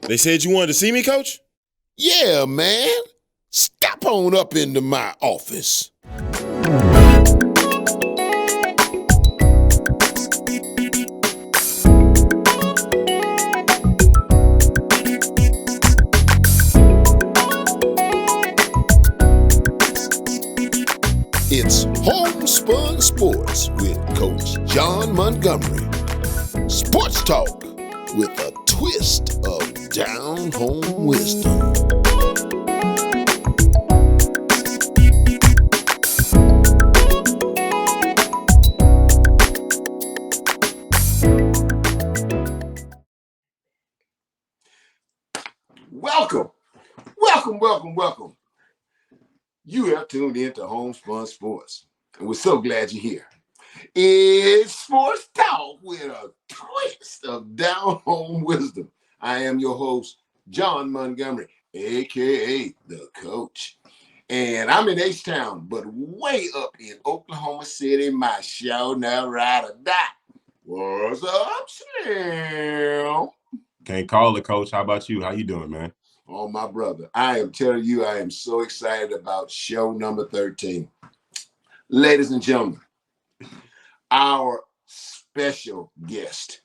They said you wanted to see me, Coach? Yeah, man. Step on up into my office. It's HomeSpun Sports with Coach John Montgomery. Sports talk with a twist of down-home wisdom. Welcome. You have tuned in to HomeSpun Sports, and we're so glad you're here. It's Sports Talk with a twist of down-home wisdom. I am your host, John Montgomery, a.k.a. The Coach. And I'm in H-Town, but way up in Oklahoma City, my show now ride or die. What's up, Slim? Can't call it, Coach. How about you? How you doing, man? Oh, my brother, I am telling you, I am so excited about show number 13. Ladies and gentlemen, our special guest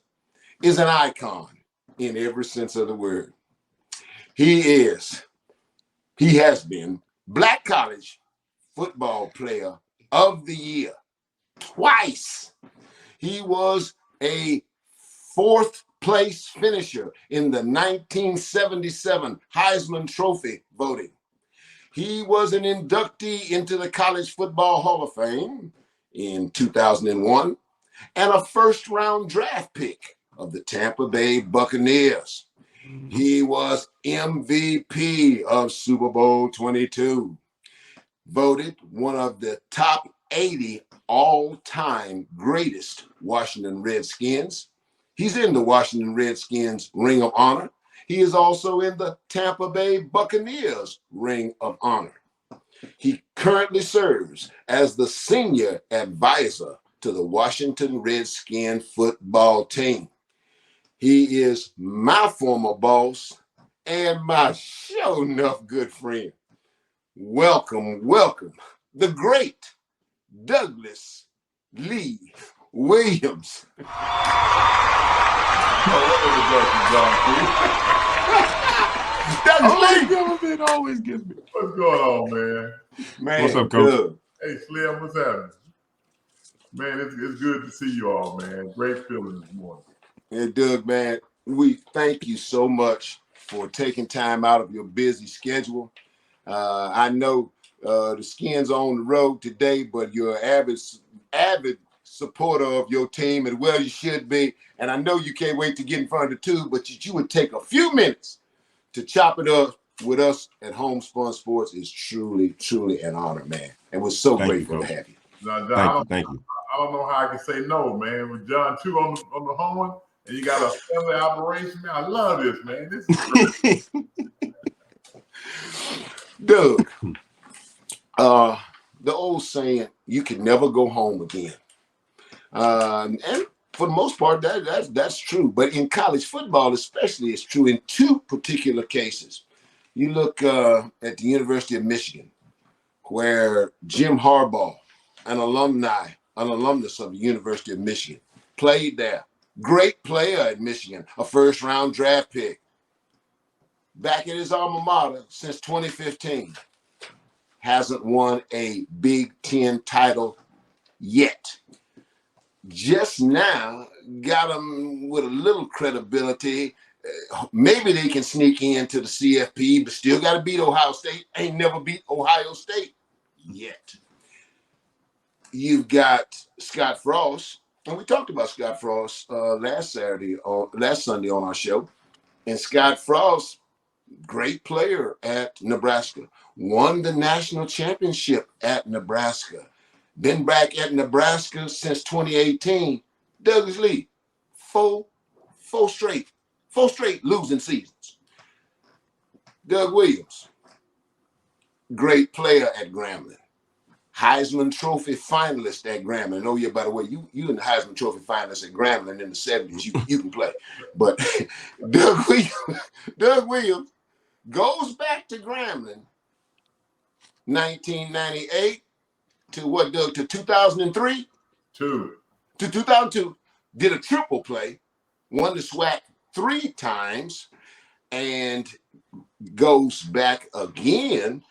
is an icon in every sense of the word. He has been Black College Football Player of the Year twice. He was a fourth place finisher in the 1977 Heisman Trophy voting. He was an inductee into the College Football Hall of Fame in 2001 and a first-round draft pick of the Tampa Bay Buccaneers. He was MVP of Super Bowl 22, voted one of the top 80 all-time greatest Washington Redskins. He's in the Washington Redskins Ring of Honor. He is also in the Tampa Bay Buccaneers Ring of Honor. He currently serves as the senior advisor to the Washington Redskins football team. He is my former boss and my sure enough good friend. Welcome, the great Douglas Lee Williams. Always gives me. What's going on, man? What's up, Coach? Good. Hey, Slim, what's happening? Man, it's good to see you all, man. Great feeling this morning. Hey, Doug, man, we thank you so much for taking time out of your busy schedule. I know the Skins are on the road today, but you're an avid supporter of your team, and well, you should be. And I know you can't wait to get in front of the tube, but you would take a few minutes to chop it up with us at HomeSpun Sports is truly an honor, man. And we're so grateful to have you. Now, John, Thank you. I don't know how I can say no, man. With John 2 on the horn, and you got a family operation, man. I love this, man. This is great. Doug, the old saying, you can never go home again. And for the most part, that's true. But in college football especially, it's true in two particular cases. You look at the University of Michigan, where Jim Harbaugh, an alumnus of the University of Michigan, played there. Great player at Michigan, a first-round draft pick. Back at his alma mater since 2015. Hasn't won a Big Ten title yet. Just now got him with a little credibility. Maybe they can sneak into the CFP, but still got to beat Ohio State. Ain't never beat Ohio State yet. You've got Scott Frost, and we talked about Scott Frost last Sunday on our show. And Scott Frost, great player at Nebraska, won the national championship at Nebraska. Been back at Nebraska since 2018. Douglas Lee, four straight losing seasons. Doug Williams, great player at Grambling. Heisman Trophy finalist at Grambling. I know you, by the way, you and the Heisman Trophy finalist at Grambling in the 70s. You can play. But Doug Williams goes back to Grambling 1998 to what, Doug, to 2003? To 2002. Did a triple play, won the SWAC 3 times, and goes back again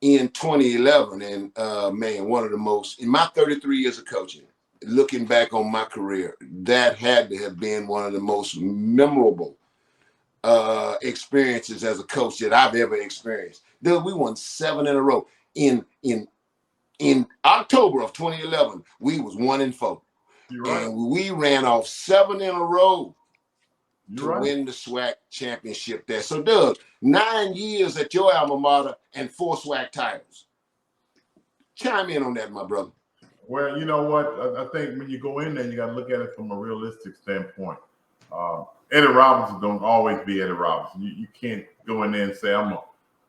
in 2011. And man, one of the most, in my 33 years of coaching, looking back on my career, that had to have been one of the most memorable experiences as a coach that I've ever experienced. Dude, we won 7 in a row. In October of 2011, we was 1-4. Right. And we ran off 7 in a row to win the SWAC championship there. So, Doug, 9 years at your alma mater and 4 SWAC titles. Chime in on that, my brother. Well, you know what? I think when you go in there, you got to look at it from a realistic standpoint. Eddie Robinson don't always be Eddie Robinson. You can't go in there and say, I'm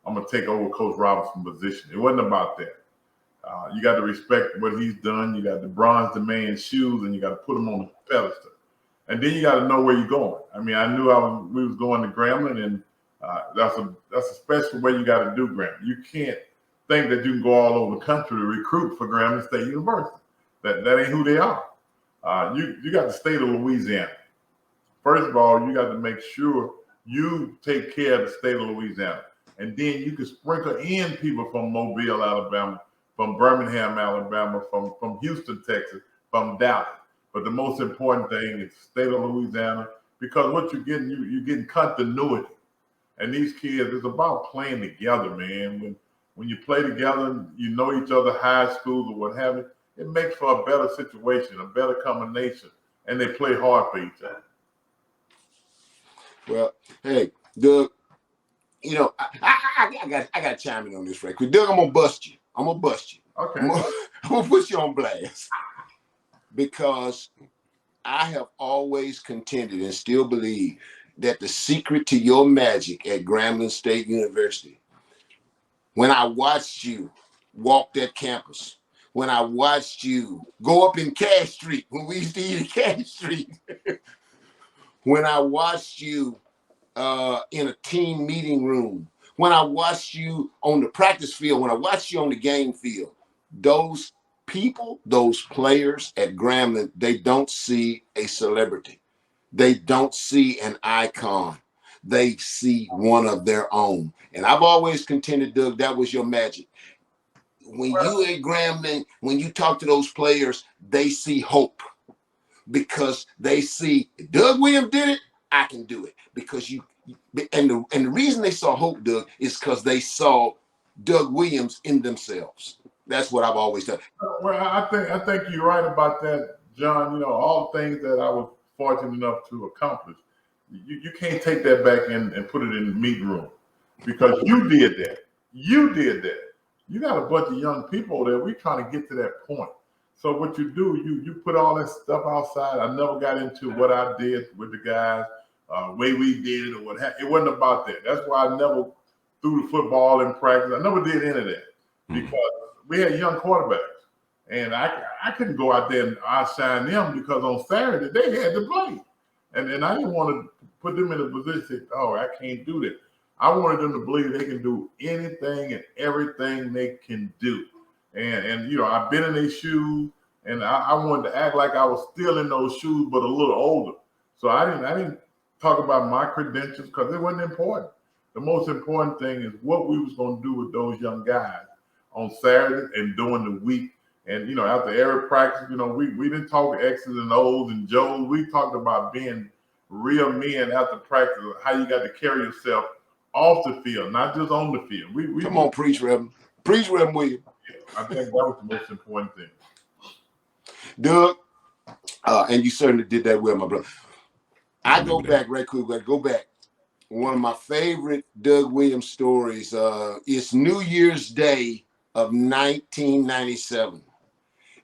gonna take over Coach Robinson's position. It wasn't about that. You got to respect what he's done. You got to bronze the man's shoes, and you got to put him on the pedestal. And then you got to know where you're going. I mean, I knew we was going to Grambling, and that's a special way you got to do Grambling. You can't think that you can go all over the country to recruit for Grambling State University. That ain't who they are. You got the state of Louisiana. First of all, you got to make sure you take care of the state of Louisiana. And then you can sprinkle in people from Mobile, Alabama, from Birmingham, Alabama, from Houston, Texas, from Dallas. But the most important thing is the state of Louisiana, because what you're getting continuity. And these kids, it's about playing together, man. When you play together, you know each other, high schools or what have you, it makes for a better situation, a better combination, and they play hard for each other. Well, hey, Doug, you know, I got to chime in on this right quick. Doug, I'm gonna bust you. Okay. I'm gonna put you on blast because I have always contended and still believe that the secret to your magic at Grambling State University, when I watched you walk that campus, when I watched you go up in Cash Street, when we used to eat at Cash Street, when I watched you in a team meeting room, when I watched you on the practice field, when I watched you on the game field, those people, those players at Grambling, they don't see a celebrity. They don't see an icon. They see one of their own. And I've always contended, Doug, that was your magic. When you at Grambling, when you talk to those players, they see hope because they see Doug Williams did it, I can do it. Because the reason they saw hope, Doug, is because they saw Doug Williams in themselves. That's what I've always done. Well, I think you're right about that, John. You know, all the things that I was fortunate enough to accomplish, you can't take that back and put it in the meeting room because you did that. You did that. You got a bunch of young people there. We're trying to get to that point. So what you do, you put all that stuff outside. I never got into what I did with the guys, way we did it or what happened. It wasn't about that. That's why I never threw the football in practice. I never did any of that because we had young quarterbacks. And I couldn't go out there and outshine them because on Saturday they had to play. And I didn't want to put them in a position, oh, I can't do that. I wanted them to believe they can do anything and everything they can do. And you know, I've been in their shoes, and I wanted to act like I was still in those shoes, but a little older. So I didn't talk about my credentials because it wasn't important. The most important thing is what we was going to do with those young guys on Saturday and during the week. And, you know, after every practice, you know, we didn't talk X's and O's and Joe's. We talked about being real men after practice, how you got to carry yourself off the field, not just on the field. Come on, preach, Reverend. Preach, Reverend William. I think that was the most important thing. Doug, and you certainly did that well, my brother. I go back right quick. I go back. One of my favorite Doug Williams stories is New Year's Day of 1997.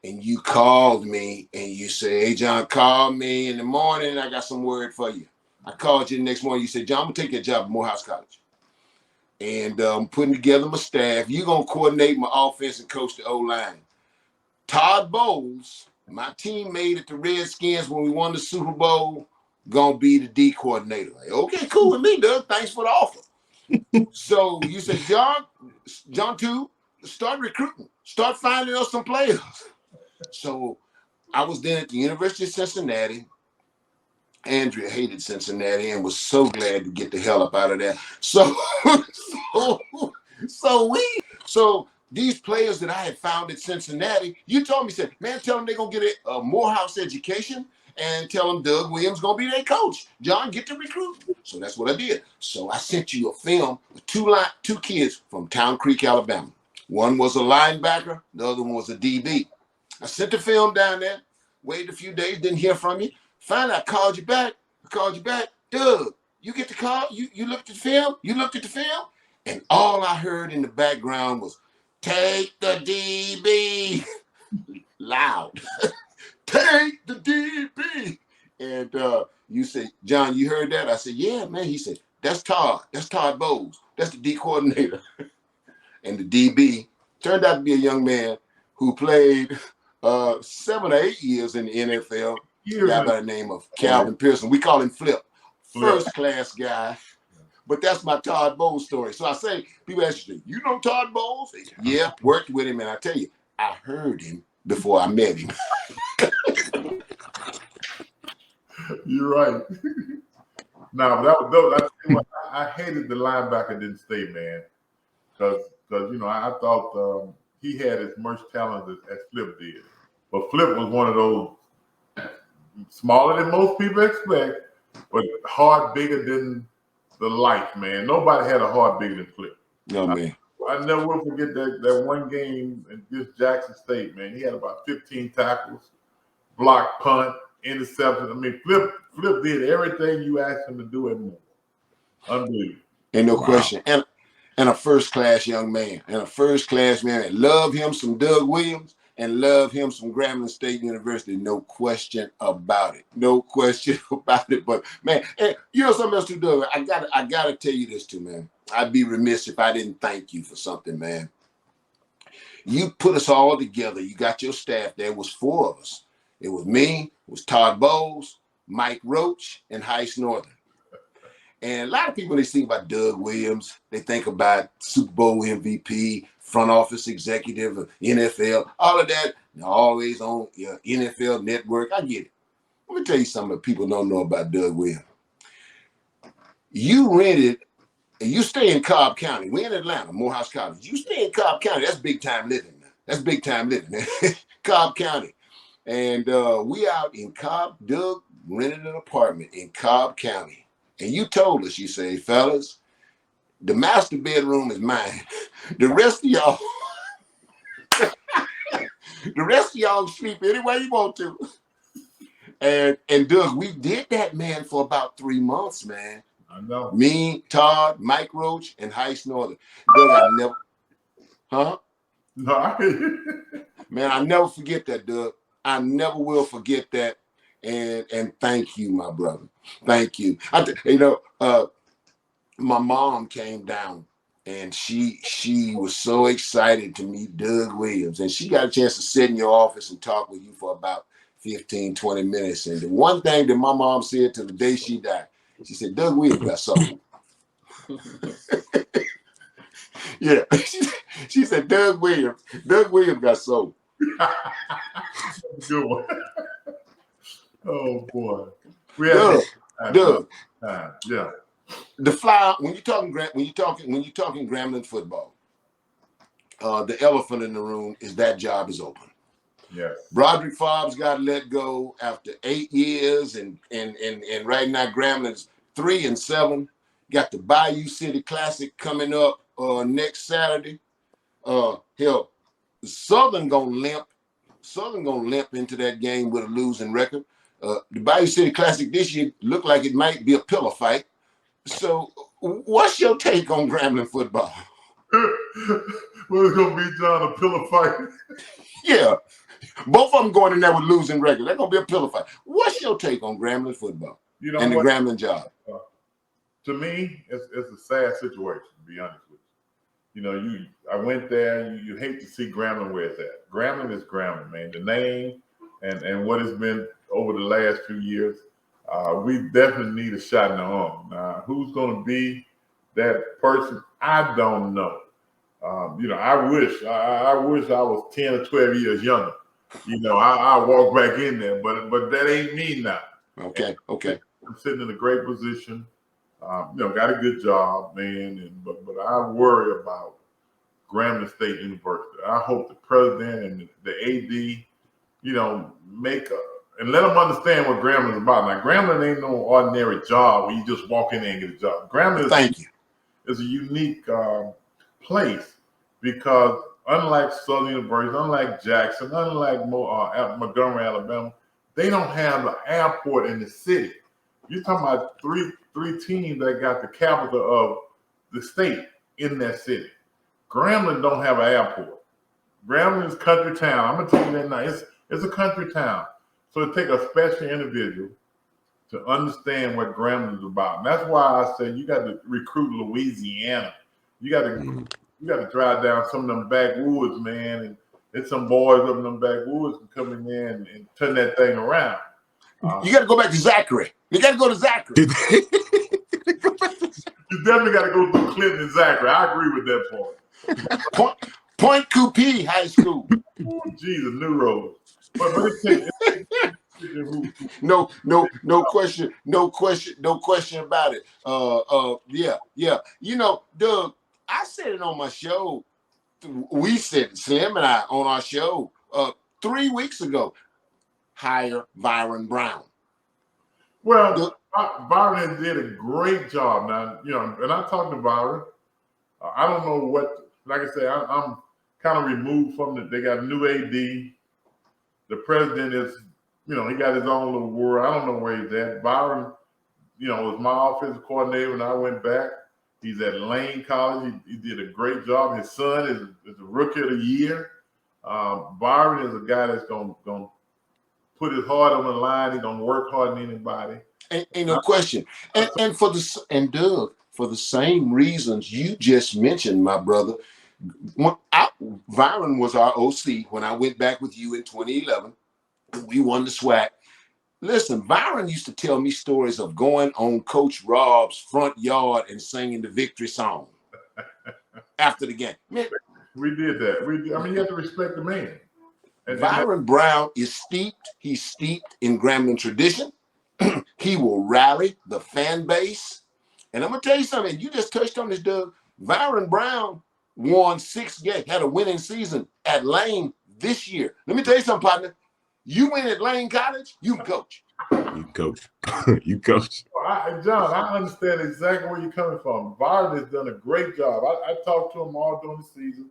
And you called me and you said, hey, John, call me in the morning. I got some word for you. I called you the next morning. You said, John, I'm going to take your job at Morehouse College. and putting together my staff. You're going to coordinate my offense and coach the O-line. Todd Bowles, my teammate at the Redskins when we won the Super Bowl, going to be the D coordinator. Like, okay, cool with me, Doug. Thanks for the offer. So you said, John 2, start recruiting. Start finding us some players. So I was then at the University of Cincinnati. Andrea hated Cincinnati and was so glad to get the hell up out of there. So these players that I had found at Cincinnati, you told me, said, man, tell them they're going to get a Morehouse education and tell them Doug Williams going to be their coach. John, get to recruit. So that's what I did. So I sent you a film with two kids from Town Creek, Alabama. One was a linebacker. The other one was a DB. I sent the film down there, waited a few days, didn't hear from you. Finally, I called you back. Doug, you get the call? You looked at the film? You looked at the film? And all I heard in the background was, take the DB. Loud. Take the DB. And you said, John, you heard that? I said, yeah, man. He said, that's Todd. That's Todd Bowles. That's the D coordinator. And the DB turned out to be a young man who played 7 or 8 years in the NFL. A guy by the name of Calvin Pearson. We call him Flip. First class guy. But that's my Todd Bowles story. So I say, people ask you, you know Todd Bowles? Yeah, worked with him. And I tell you, I heard him before I met him. You're right. Now, I hated the linebacker didn't stay, man. Because I thought he had as much talent as Flip did. But Flip was one of those smaller than most people expect, but heart bigger than the life, man. Nobody had a heart bigger than Flip. No, man. I never will forget that one game against Jackson State, man. He had about 15 tackles, block, punt, interception. I mean, Flip did everything you asked him to do and more. Unbelievable. Ain't no question. And a first-class young man. And a first-class man. Love him some Doug Williams and love him some Grambling State University. No question about it. No question about it. But, man, and you know something else too, Doug? I gotta tell you this too, man. I'd be remiss if I didn't thank you for something, man. You put us all together. You got your staff there. It was 4 of us. It was me, it was Todd Bowles, Mike Roach, and Heist Northern. And a lot of people, when they think about Doug Williams, they think about Super Bowl MVP, front office executive, NFL, all of that. They're always on NFL Network. I get it. Let me tell you something that people don't know about Doug Williams. You rented, and you stay in Cobb County. We're in Atlanta, Morehouse College. You stay in Cobb County. That's big time living, man. That's big time living, man. Cobb County. And we out in Cobb. Doug rented an apartment in Cobb County. And you told us, you say, fellas, the master bedroom is mine. The rest of y'all sleep any way you want to. And Doug, we did that, man, for about 3 months, man. I know. Me, Todd, Mike Roach, and Heist Northern. Doug, I never, huh? No, man, I never forget that, Doug. I never will forget that. And thank you, my brother. Thank you. My mom came down and she was so excited to meet Doug Williams. And she got a chance to sit in your office and talk with you for about 15, 20 minutes. And the one thing that my mom said till the day she died, she said, Doug Williams got soul. Yeah. She said, Doug Williams got soul. Good one. Oh boy. Doug. Yeah. The fly when you're talking Grambling football, the elephant in the room is that job is open. Yes. Broderick Fobbs got let go after 8 years, and right now Grambling's 3-7. Got the Bayou City Classic coming up next Saturday. Hell, Southern gonna limp into that game with a losing record. The Bayou City Classic this year looked like it might be a pillow fight. So, what's your take on Grambling football? Well, it's gonna be, John, a pillow fight. Yeah, both of them going in there with losing records. They're gonna be a pillow fight. What's your take on Grambling football and the Grambling job? To me, it's a sad situation, to be honest with You know, I went there. You hate to see Grambling where it's at. Grambling is Grambling, man. The name and what it's been over the last few years. We definitely need a shot in the arm. Now, who's going to be that person? I don't know. You know, I wish I was 10 or 12 years younger. You know, I walk back in there, but that ain't me now. Okay. I'm sitting in a great position. You know, got a good job, man. But I worry about Grambling State University. I hope the president and the AD, you know, and let them understand what Grambling is about. Now, Grambling ain't no ordinary job where you just walk in there and get a job. Grambling is a unique place because unlike Southern University, unlike Jackson, unlike Montgomery, Alabama, they don't have an airport in the city. You're talking about three teams that got the capital of the state in that city. Grambling don't have an airport. Grambling is country town. I'm gonna tell you that now. It's a country town. So it takes a special individual to understand what Grambling is about. And that's why I say you got to recruit Louisiana. You got to drive down some of them backwoods, man, and get some boys up in them backwoods and come in there and turn that thing around. You got to go back to Zachary. You got to go to Zachary. You definitely got to go through Clinton and Zachary. I agree with that part. Point Coupee High School. Oh, Jesus, New Road. But no question about it. Yeah. You know, Doug, I said it on my show. We said Sam and I on our show 3 weeks ago. Hire Byron Brown. Well, Byron did a great job. Now, you know, and I talked to Byron. I don't know what. Like I said, I'm kind of removed from it. They got a new AD. The president is, you know, he got his own little world. I don't know where he's at. Byron, you know, was my offensive coordinator when I went back. He's at Lane College. He did a great job. His son is a rookie of the year. Byron is a guy that's going to put his heart on the line. He's going to work harder than anybody. Ain't no question. And Doug, for the same reasons you just mentioned, my brother, Byron was our OC when I went back with you in 2011. We won the SWAC. Listen, Byron used to tell me stories of going on Coach Rob's front yard and singing the victory song after the game. Man, we did that. I mean, you have to respect the man. Byron Brown is steeped. He's steeped in Grambling tradition. He will rally the fan base. And I'm going to tell you something. You just touched on this, Doug. Byron Brown won 6 games, had a winning season at Lane this year. Let me tell you something, partner. You win at Lane College, you coach. You coach. You coach. John, I understand exactly where you're coming from. Byron has done a great job. I talked to him all during the season.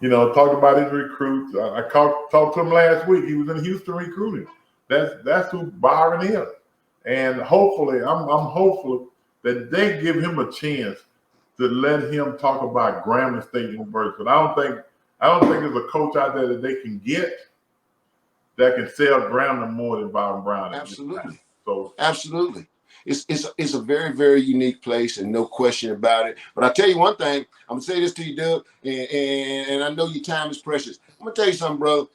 You know, talked about his recruits. I talked to him last week. He was in Houston recruiting. That's who Byron is. And hopefully, I'm hopeful that they give him a chance to let him talk about Grambling State University. But I don't think there's a coach out there that they can get that can sell Grambling more than Byron Brown. Absolutely. So absolutely. It's a very, very unique place and no question about it. But I'll tell you one thing. I'm going to say this to you, Doug, and I know your time is precious. I'm going to tell you something, brother.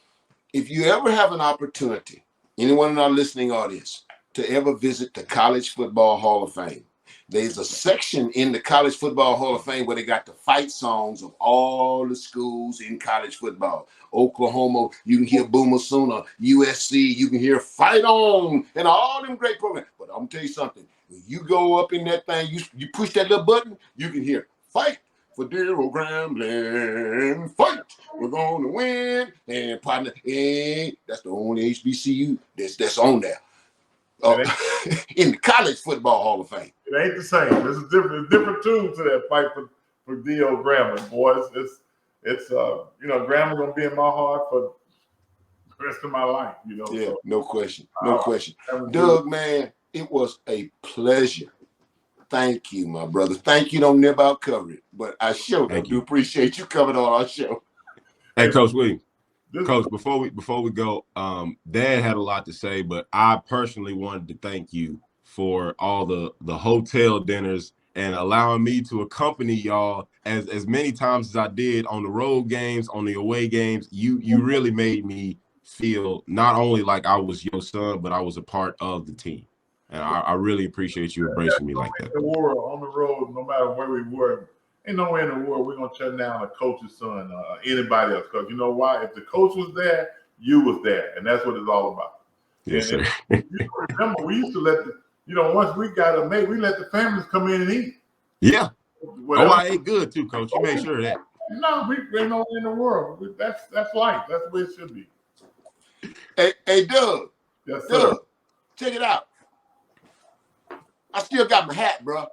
If you ever have an opportunity, anyone in our listening audience, to ever visit the College Football Hall of Fame, there's a section in the College Football Hall of Fame where they got the fight songs of all the schools in college football. Oklahoma, you can hear Boomer Sooner. USC, you can hear Fight On, and all them great programs. But I'm going to tell you something. When you go up in that thing, you push that little button, you can hear Fight for dear old Grambling, fight, we're going to win. And partner, that's the only HBCU that's on there. In the College Football Hall of Fame. It ain't the same. There's a different tune to that fight for D.O. Grambling, boys. It's you know, Grambling gonna be in my heart for the rest of my life. You know. Yeah, so, no question. Doug, man, it was a pleasure. Thank you, my brother. Thank you. Don't never out cover it, but I sure do appreciate you coming on our show. Hey, Coach Williams. Coach, before we go, Dad had a lot to say, but I personally wanted to thank you for all the hotel dinners and allowing me to accompany y'all as many times as I did on the road games, on the away games. You really made me feel not only like I was your son, but I was a part of the team. And I really appreciate you embracing me like that. In the world, on the road, no matter where we were, ain't nowhere in the world we're gonna shut down a coach's son or anybody else. Because you know why? If the coach was there, you was there, and that's what it's all about. Yes, sir. And you remember, we used to let once we got a mate, we let the families come in and eat. Yeah. Whatever. Oh, I ate good too, Coach. You made sure of that. No, we ain't nowhere in the world. That's life. That's the way it should be. Hey, Doug. Yes, sir. Doug, check it out. I still got my hat, bro.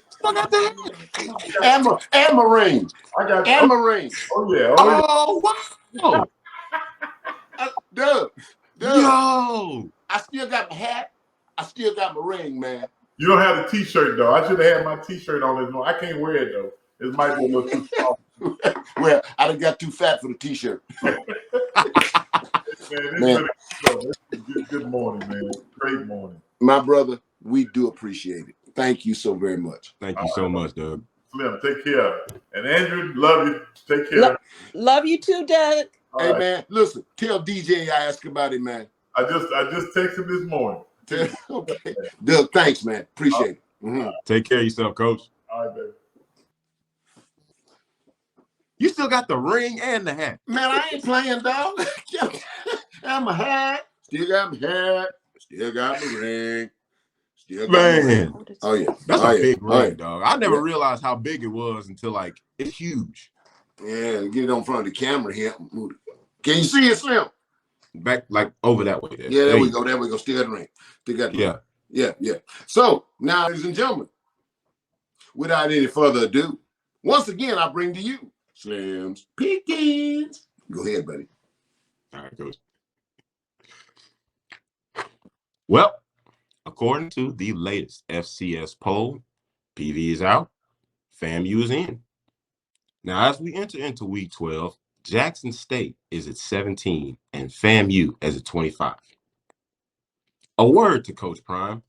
Still got that? And my ring. I got and my ring. Oh yeah. Oh, wow. Doug. Yo. I still got my hat. I still got my ring, man. You don't have the T-shirt though. I should have had my T-shirt on this one. I can't wear it though. It might be a little too small. Well, I done got too fat for the T-shirt. Man. Good morning, man. Great morning. My brother, we do appreciate it. Thank you so very much. Thank you so much, Doug. Slim, take care. And Andrew, love you. Take care. Love you too, Doug. Hey, man, listen, tell DJ I asked about it, man. I just texted him this morning. Okay. Doug, thanks, man. Appreciate it. Mm-hmm. Take care of yourself, Coach. All right, baby. You still got the ring and the hat. Man, I ain't playing, dog. I'm a hat. Still got my hat. Still got my ring. Still got my ring. Oh, yeah. That's a big ring, yeah. dog. I never realized how big it was until, like, it's huge. Yeah, get it on front of the camera here. Can you see it, Slim? Back, like, over that way. There. Yeah, there we go. There we go. Still got the ring. Still got the ring. Yeah. So, now, ladies and gentlemen, without any further ado, once again, I bring to you Slim's Pickens. Go ahead, buddy. All right, Coach. Well, according to the latest FCS poll, PV is out, FAMU is in. Now, as we enter into week 12, Jackson State is at 17 and FAMU is at 25. A word to Coach Prime.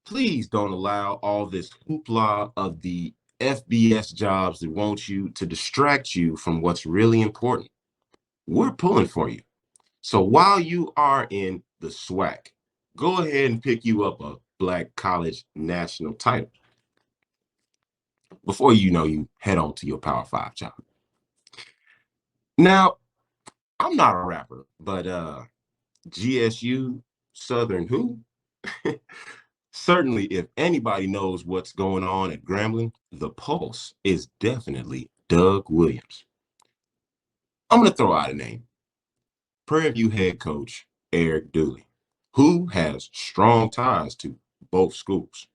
Please don't allow all this hoopla of the FBS jobs that want you to distract you from what's really important. We're pulling for you. So while you are in the SWAC, go ahead and pick you up a Black College national title before you head on to your Power 5 job. Now, I'm not a rapper, but GSU Southern who? Certainly, if anybody knows what's going on at Grambling, the pulse is definitely Doug Williams. I'm going to throw out a name. Prairie View head coach Eric Dooley, who has strong ties to both schools.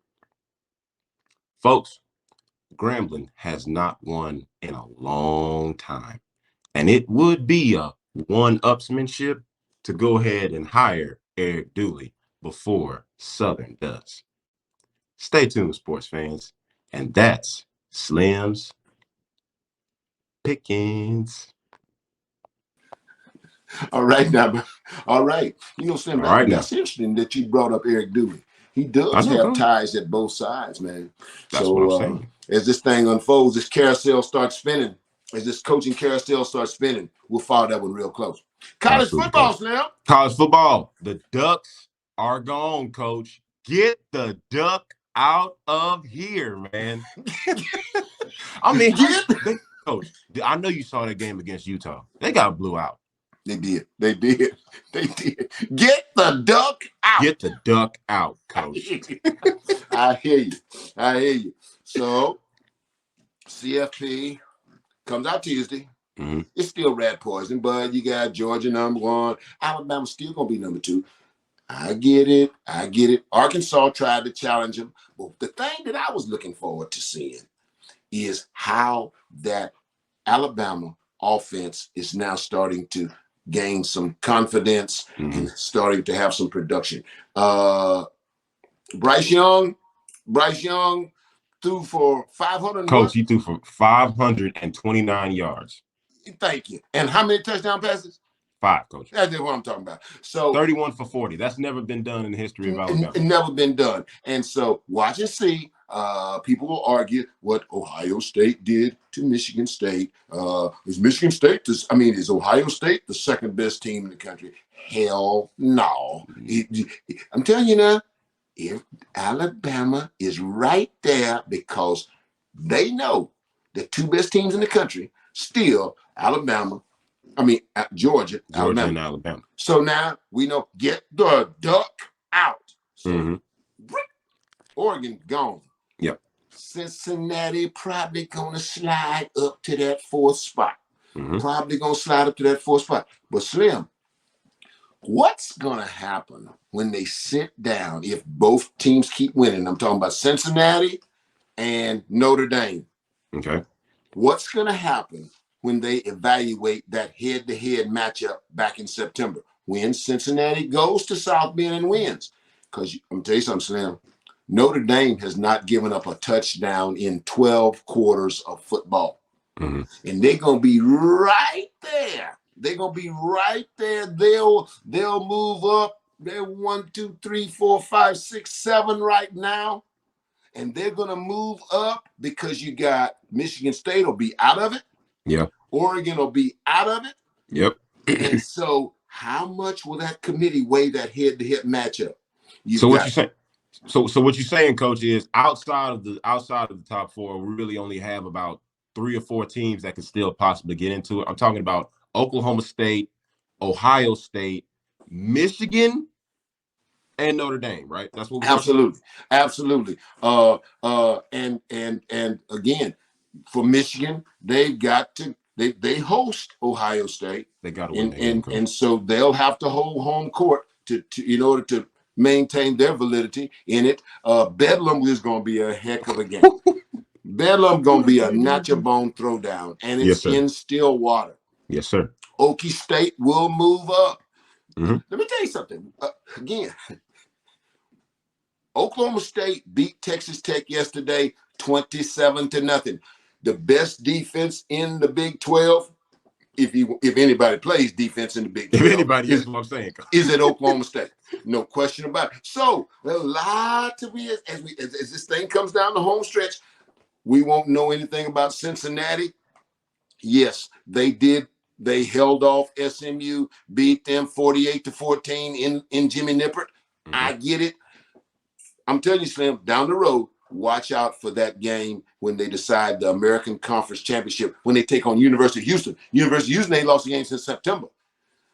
Folks, Grambling has not won in a long time, and it would be a one-upsmanship to go ahead and hire Eric Dooley before Southern does. Stay tuned, sports fans, and that's Slim's Pickens. All right, now. All right. Slim, that's interesting that you brought up Eric Dooley. He does have ties at both sides, man. That's what I'm saying. As this thing unfolds, this carousel starts spinning, as this coaching carousel starts spinning, we'll follow that one real close. College football, Slim. College football. The Ducks are gone, Coach. Get the duck out of here, man. I mean, Coach, I know you saw that game against Utah. They got blew out. They did. Get the duck out. Get the duck out, Coach. I hear you. So, CFP comes out Tuesday. Mm-hmm. It's still rat poison, but you got Georgia number 1. Alabama's still going to be number 2. I get it. Arkansas tried to challenge him. But the thing that I was looking forward to seeing is how that Alabama offense is now starting to gain some confidence and starting to have some production. Bryce Young threw for 500. Coach, he threw for 529 yards. Thank you. And how many touchdown passes? 5, Coach. That's what I'm talking about. So 31 for 40. That's never been done in the history of Alabama. Never been done. And so watch and see. People will argue what Ohio State did to Michigan State. Is Michigan State is Ohio State the second best team in the country? Hell no. I'm telling you now, if Alabama is right there because they know the two best teams in the country, still Georgia, Alabama. And Alabama. So now we know, get the duck out. So Oregon gone. Yep. Cincinnati probably going to slide up to that fourth spot. Probably going to slide up to that fourth spot. But Slim, what's going to happen when they sit down if both teams keep winning? I'm talking about Cincinnati and Notre Dame. Okay. What's going to happen when they evaluate that head-to-head matchup back in September when Cincinnati goes to South Bend and wins? Because I'm going to tell you something, Slim. Notre Dame has not given up a touchdown in 12 quarters of football. And they're going to be right there. They're going to be right there. They'll move up. They're 1, 2, 3, 4, 5, 6, 7 right now. And they're going to move up because you got Michigan State will be out of it. Yeah. Oregon will be out of it. Yep. And so how much will that committee weigh that head-to-head matchup? What you saying? So what you're saying, Coach, is outside of the top four, we really only have about 3 or 4 teams that can still possibly get into it. I'm talking about Oklahoma State, Ohio State, Michigan, and Notre Dame, right? That's what we're absolutely. And again, for Michigan, they've got to they host Ohio State. They got to win, and so they'll have to hold home court to in order to maintain their validity in it. Bedlam is going to be a heck of a game. Bedlam going to be a not your bone throwdown, and it's in Stillwater. Yes, sir. Okie State will move up. Let me tell you something. Again, Oklahoma State beat Texas Tech yesterday 27-0. The best defense in the Big 12, if anybody plays defense in the Big 12, if anybody is what I'm saying, is at Oklahoma State. No question about it. So a lot to be as this thing comes down the home stretch, we won't know anything about Cincinnati. Yes, they did. They held off SMU, beat them 48-14 in Jimmy Nippert. I get it. I'm telling you, Slim, down the road, watch out for that game when they decide the American Conference Championship, when they take on University of Houston. University of Houston ain't lost a game since September.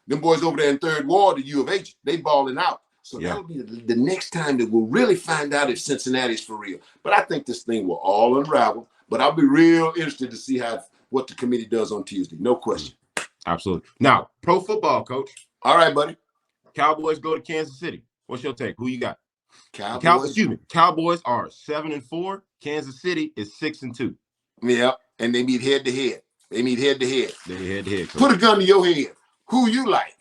Them boys over there in Third Ward, the U of H, they balling out. So that'll be the next time that we'll really find out if Cincinnati's for real. But I think this thing will all unravel. But I'll be real interested to see what the committee does on Tuesday. No question. Absolutely. Now, pro football, Coach. All right, buddy. Cowboys go to Kansas City. What's your take? Who you got? Cowboys. Cowboys are 7-4. Kansas City is 6-2. Yeah, and they meet head to head. They meet head to head. Coach. Put a gun to your head. Who you like?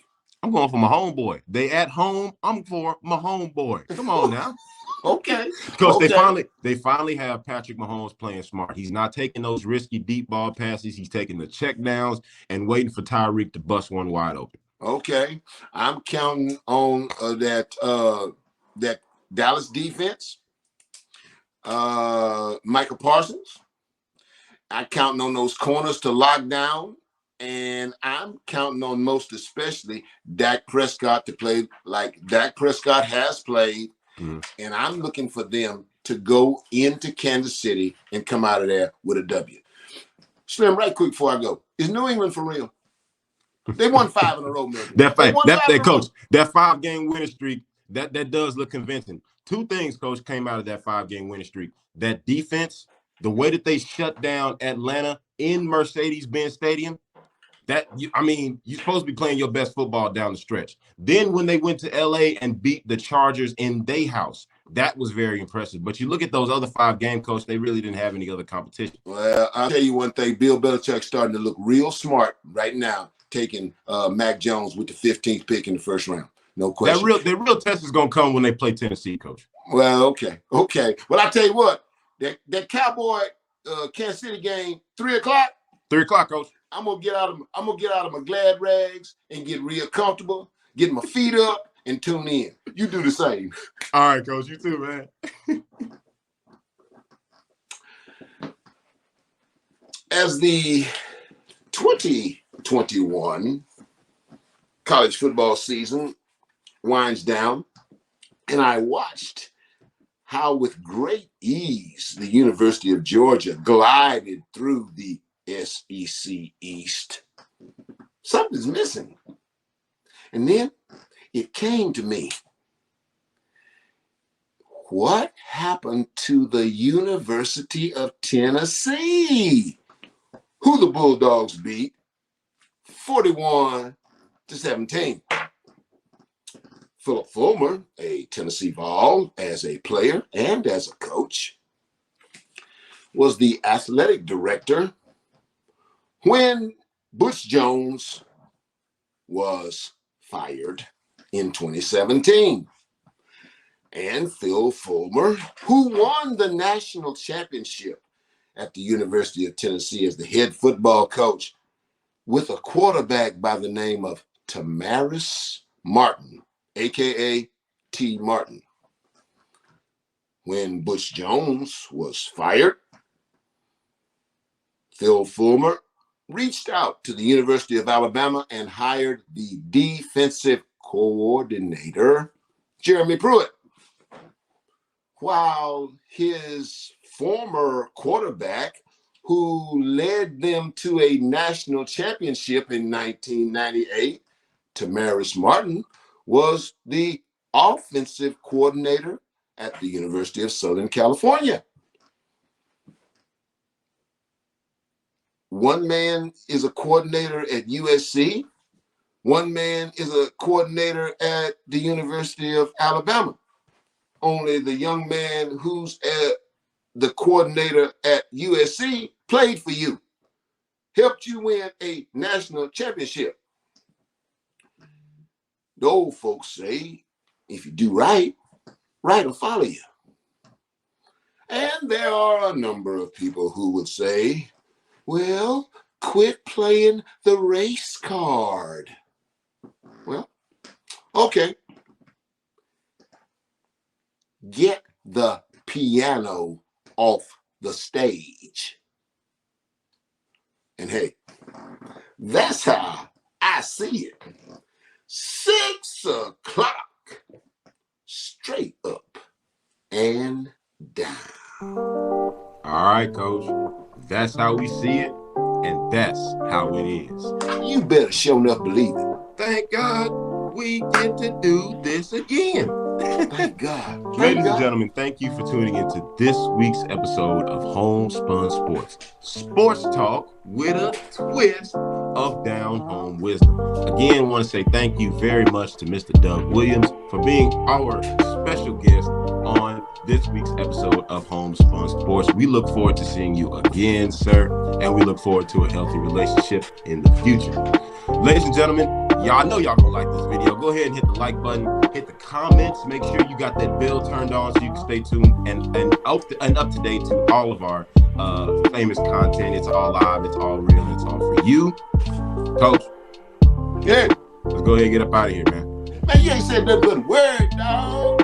I'm going for my homeboy. They at home. I'm for my homeboy. Come on now. Okay. Because they finally have Patrick Mahomes playing smart. He's not taking those risky deep ball passes. He's taking the check downs and waiting for Tyreek to bust one wide open. Okay. I'm counting on that Dallas defense. Michael Parsons. I'm counting on those corners to lock down. And I'm counting on most especially Dak Prescott to play like Dak Prescott has played. And I'm looking for them to go into Kansas City and come out of there with a W. Slim, right quick before I go. Is New England for real? They won 5 in a row, man. That 5-game winning streak, that does look convincing. 2 things, Coach, came out of that 5-game winning streak. That defense, the way that they shut down Atlanta in Mercedes-Benz Stadium, you're supposed to be playing your best football down the stretch. Then when they went to LA and beat the Chargers in their house, that was very impressive. But you look at those other 5 games, Coach, they really didn't have any other competition. Well, I'll tell you one thing. Bill Belichick's starting to look real smart right now, taking Mac Jones with the 15th pick in the first round. No question. The real test is going to come when they play Tennessee, Coach. Well, okay. Well, I'll tell you what, that Cowboy Kansas City game, 3 o'clock. 3 o'clock, Coach. I'm gonna get out of my glad rags and get real comfortable, get my feet up, and tune in. You do the same. All right, Coach. You too, man. As the 2021 college football season winds down, and I watched how with great ease the University of Georgia glided through the SEC East, something's missing. And then it came to me. What happened to the University of Tennessee, who the Bulldogs beat 41-17? Philip Fulmer, a Tennessee Vol as a player and as a coach, was the athletic director when Butch Jones was fired in 2017. And Phil Fulmer, who won the national championship at the University of Tennessee as the head football coach with a quarterback by the name of Tamaris Martin, a.k.a. T. Martin. When Butch Jones was fired, Phil Fulmer reached out to the University of Alabama and hired the defensive coordinator, Jeremy Pruitt. While his former quarterback, who led them to a national championship in 1998, Tamaris Martin, was the offensive coordinator at the University of Southern California. One man is a coordinator at USC. One man is a coordinator at the University of Alabama. Only the young man who's the coordinator at USC played for you, helped you win a national championship. The old folks say, if you do right, right will follow you. And there are a number of people who would say, well, quit playing the race card. Well, okay. Get the piano off the stage. And hey, that's how I see it. 6 o'clock, straight up and down. All right, Coach. That's how we see it, and that's how it is. You better show enough believe it. Thank God we get to do this again. Thank God. Ladies and gentlemen, thank you for tuning into this week's episode of Homespun Sports. Sports talk with a twist of down-home wisdom. Again, I want to say thank you very much to Mr. Doug Williams for being our special guest on this week's episode of Homespun Sports. We look forward to seeing you again, sir, and we look forward to a healthy relationship in the future. Ladies and gentlemen, y'all know y'all gonna like this video. Go ahead and hit the like button, hit the comments, make sure you got that bell turned on so you can stay tuned and up to date to all of our famous content. It's all live, it's all real, it's all for you. Coach, Yeah. let's go ahead and get up out of here, man. Man, you ain't said nothing but word, dog.